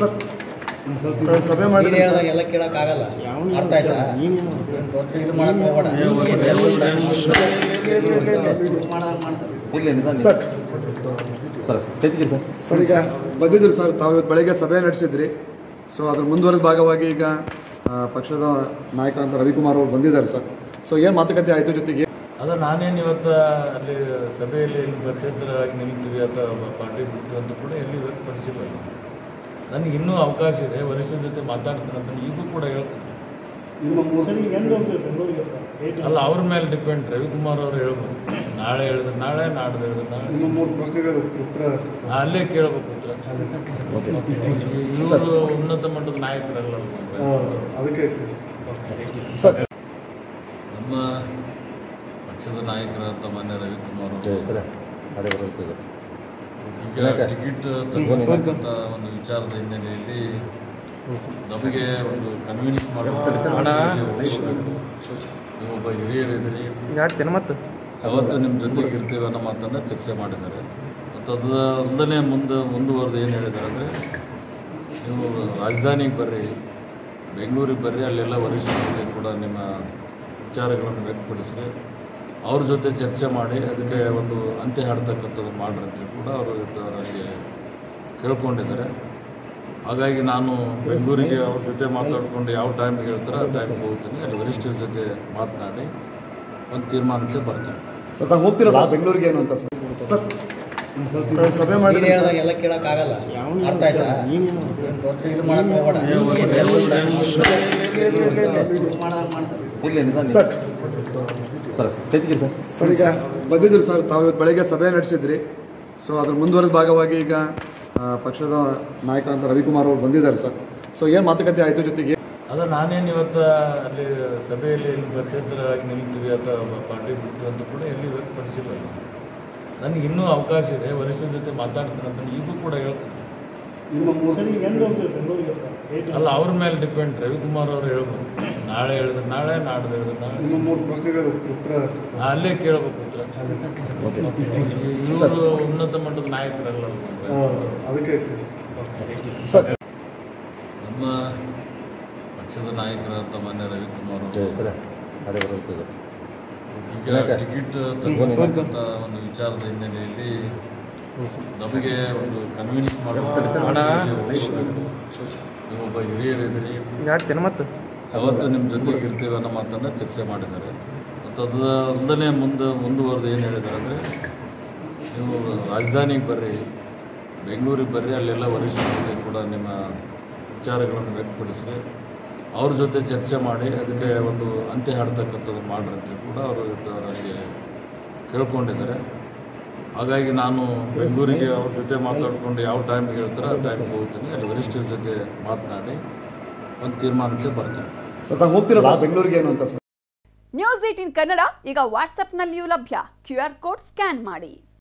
Sir ಸಭೆ ಮಾಡಿದ್ರೆ ಎಲ್ಲ ಕೇಳೋಕ್ಕಾಗಲ್ಲ. ಅರ್ಥ ಆಯ್ತಾ? ದೊಡ್ಡ ಇದು ಮಾಡಕ್ಕೆ ಹೋಗಬೇಡ. ಸರ್ ಈಗ ಬಂದಿದ್ರು ಸರ್, ತಾವು ಇವತ್ತು ಬೆಳಗ್ಗೆ ಸಭೆ ನಡೆಸಿದ್ರಿ. ಸೊ ಅದ್ರ ಮುಂದುವರೆದ ಭಾಗವಾಗಿ ಈಗ ಪಕ್ಷದ ನಾಯಕರಂತ ರವಿಕುಮಾರ್ ಅವರು ಬಂದಿದ್ದಾರೆ ಸರ್. ಸೊ ಏನು ಮಾತುಕತೆ ಆಯಿತು ಜೊತೆಗೆ? ಅದ ನಾನೇನು ಇವತ್ತು ಅಲ್ಲಿ ಸಭೆಯಲ್ಲಿ ಪಕ್ಷೇತರವಾಗಿ ನಿಲ್ತೀವಿ ಅಥವಾ ಪಾರ್ಟಿ ಬಿಡ್ತೀವಿ ಅಂತ ಕೂಡ ಎಲ್ಲಿ ವ್ಯಕ್ತಪಡಿಸಿಲ್ಲ. ನನಗೆ ಇನ್ನೂ ಅವಕಾಶ ಇದೆ, ವರಿಷ್ಠರ ಜೊತೆ ಮಾತಾಡ್ತೀನಿ ಅಂತ ಈಗೂ ಕೂಡ ಹೇಳ್ತೀನಿ. ಅಲ್ಲ, ಅವ್ರ ಮೇಲೆ ಡಿಪೆಂಡ್. ರವಿಕುಮಾರ್ ಅವರು ಹೇಳ್ಬೋದು. ನಾಳೆ ಹೇಳಿದ್ರೆ ನಾಳೆ, ನಾಡ್ದು ಹೇಳಿದ್ರೆ ನಾಳೆ. ಅಲ್ಲೇ ಕೇಳಬೇಕು ಉತ್ತರ. ಇವರು ಉನ್ನತ ಮಟ್ಟದ ನಾಯಕರಲ್ಲ. ನಮ್ಮ ಪಕ್ಷದ ನಾಯಕರಂತ ಮಾನ್ಯ ರವಿಕುಮಾರ್ ಅವರು ಈಗ ಟಿಕೆಟ್ ತಗೊಳ್ತಕ್ಕಂಥ ಒಂದು ವಿಚಾರದ ಹಿನ್ನೆಲೆಯಲ್ಲಿ ನಮಗೆ ಒಂದು ಕನ್ವಿನ್ಸ್ ನೀವೊಬ್ಬ ಹಿರಿಯರಿದ್ದೀರಿ, ಯಾವತ್ತು ನಿಮ್ಮ ಜೊತೆಗೆ ಇರ್ತೀವಿ ಅನ್ನೋ ಮಾತನ್ನು ಚರ್ಚೆ ಮಾಡಿದ್ದಾರೆ. ಮತ್ತು ಅದಲ್ಲದೆ ಮುಂದುವರೆದು ಏನು ಹೇಳಿದ್ದಾರೆ ಅಂದರೆ, ನೀವು ರಾಜಧಾನಿಗೆ ಬರ್ರಿ, ಬೆಂಗಳೂರಿಗೆ ಬರ್ರಿ, ಅಲ್ಲೆಲ್ಲ ವರಿಷ್ಠರ ಜೊತೆ ಕೂಡ ನಿಮ್ಮ ವಿಚಾರಗಳನ್ನು ವ್ಯಕ್ತಪಡಿಸ್ರಿ, ಅವ್ರ ಜೊತೆ ಚರ್ಚೆ ಮಾಡಿ ಅದಕ್ಕೆ ಒಂದು ಅಂತ್ಯ ಹಾಡ್ತಕ್ಕಂಥದ್ದು ಮಾಡ್ರಿ ಅಂತೇಳಿ ಕೂಡ ಅವರು ನನಗೆ ಕೇಳ್ಕೊಂಡಿದ್ದಾರೆ. ಹಾಗಾಗಿ ನಾನು ಬೆಂಗಳೂರಿಗೆ ಅವ್ರ ಜೊತೆ ಮಾತಾಡಿಕೊಂಡು ಯಾವ ಟೈಮಿಗೆ ಹೇಳ್ತಾರೆ ಆ ಟೈಮಿಗೆ ಹೋಗ್ತೀನಿ. ಅಲ್ಲಿ ವರಿಷ್ಠರ ಜೊತೆ ಮಾತನಾಡಿ ಒಂದು ತೀರ್ಮಾನಕ್ಕೆ ಬರ್ತೀನಿ. ಸರ್ ತಾವು ಹೋಗ್ತೀರಾ ಸರ್ ಬೆಂಗಳೂರಿಗೆ ಏನು ಅಂತ ಸರ್? ಸರ್ ಸಭೆ ಮಾಡಿದ್ರೆ ಎಲ್ಲ ಕೇಳೋಕ್ಕಾಗಲ್ಲ. ಅರ್ಥ ಆಯ್ತಾ? ದೊಡ್ಡ ಇದು ಮಾಡಕ್ಕೆ ಹೋಗಬೇಡ. ಸರ್ ಈಗ ಬಂದಿದ್ರು ಸರ್, ತಾವು ಇವತ್ತು ಬೆಳಗ್ಗೆ ಸಭೆ ನಡೆಸಿದ್ರಿ. ಸೊ ಅದ್ರ ಮುಂದುವರೆದ ಭಾಗವಾಗಿ ಈಗ ಪಕ್ಷದ ನಾಯಕರಂತ ರವಿಕುಮಾರ್ ಅವರು ಬಂದಿದ್ದಾರೆ ಸರ್. ಸೊ ಏನು ಮಾತುಕತೆ ಆಯಿತು ಜೊತೆಗೆ? ಅದ ನಾನೇನು ಇವತ್ತು ಅಲ್ಲಿ ಸಭೆಯಲ್ಲಿ ಪಕ್ಷೇತರವಾಗಿ ನಿಲ್ತೀವಿ ಅಥವಾ ಪಾರ್ಟಿ ಬಿಡ್ತೀವಿ ಅಂತ ಕೂಡ ಎಲ್ಲಿ ವ್ಯಕ್ತಪಡಿಸಿಲ್ಲ. ನನಗೆ ಇನ್ನೂ ಅವಕಾಶ ಇದೆ, ವರಿಷ್ಠರ ಜೊತೆ ಮಾತಾಡ್ತೀನಿ ಅಂತ ಈಗೂ ಕೂಡ ಹೇಳ್ತೀನಿ. ಅಲ್ಲ, ಅವ್ರ ಮೇಲೆ ಡಿಪೆಂಡ್. ರವಿಕುಮಾರ್ ಅವರು ಹೇಳ್ಬೋದು. ನಾಳೆ ಹೇಳಿದ್ರೆ ನಾಳೆ, ನಾಡ್ದು ಹೇಳಿದ್ರೆ ನಾಳೆ. ಅಲ್ಲೇ ಕೇಳಬೇಕು ಉತ್ತರ. ಇವರು ಉನ್ನತ ಮಟ್ಟದ ನಾಯಕರಲ್ಲ. ನಮ್ಮ ಪಕ್ಷದ ನಾಯಕರಂತ ಮಾನ್ಯ ರವಿಕುಮಾರ್ ಅವರು ಈಗ ಟಿಕೆಟ್ ತಗೊಳ್ತಕ್ಕಂಥ ಒಂದು ವಿಚಾರದ ಹಿನ್ನೆಲೆಯಲ್ಲಿ ನಮಗೆ ಒಂದು ಕನ್ವಿನ್ಸ್ ನೀವೊಬ್ಬ ಹಿರಿಯರಿದ್ದೀರಿ, ಯಾವತ್ತು ನಿಮ್ಮ ಜೊತೆಗೆ ಇರ್ತೀವಿ ಅನ್ನೋ ಮಾತನ್ನು ಚರ್ಚೆ ಮಾಡಿದ್ದಾರೆ. ಮತ್ತು ಅದಲ್ಲದೆ ಮುಂದುವರೆದು ಏನು ಹೇಳಿದ್ದಾರೆ ಅಂದರೆ, ನೀವು ರಾಜಧಾನಿಗೆ ಬರ್ರಿ, ಬೆಂಗಳೂರಿಗೆ ಬರ್ರಿ, ಅಲ್ಲೆಲ್ಲ ವರಿಷ್ಠರ ಜೊತೆ ಕೂಡ ನಿಮ್ಮ ವಿಚಾರಗಳನ್ನು ವ್ಯಕ್ತಪಡಿಸ್ರಿ, ಅವ್ರ ಜೊತೆ ಚರ್ಚೆ ಮಾಡಿ ಅದಕ್ಕೆ ಒಂದು ಅಂತ್ಯ ಹಾಡ್ತಕ್ಕಂಥದ್ದು ಮಾಡ್ರಿ ಅಂತೇಳಿ ಕೂಡ ಅವರು ನನಗೆ ಕೇಳ್ಕೊಂಡಿದ್ದಾರೆ. ಹಾಗಾಗಿ ನಾನು ಬೆಂಗಳೂರಿಗೆ ಅವ್ರ ಜೊತೆ ಮಾತಾಡಿಕೊಂಡು ಯಾವ ಟೈಮಿಗೆ ಹೇಳ್ತಾರೆ ಆ ಟೈಮಿಗೆ ಹೋಗ್ತೀನಿ. ಅಲ್ಲಿ ವರಿಷ್ಠರ ಜೊತೆ ಮಾತನಾಡಿ ಒಂದು ತೀರ್ಮಾನಕ್ಕೆ ಬರ್ತೀನಿ. ಸರ್ ತಾವು ಹೋಗ್ತೀರಾ ಸರ್ ಬೆಂಗಳೂರಿಗೆ ಏನು ಅಂತ ಸರ್? ನ್ಯೂಸ್ 18 ಕನ್ನಡ ಈಗ ವಾಟ್ಸ್ಆ್ಯಪ್ನಲ್ಲಿಯೂ ಲಭ್ಯ. QR ಕೋಡ್ ಸ್ಕ್ಯಾನ್ ಮಾಡಿ.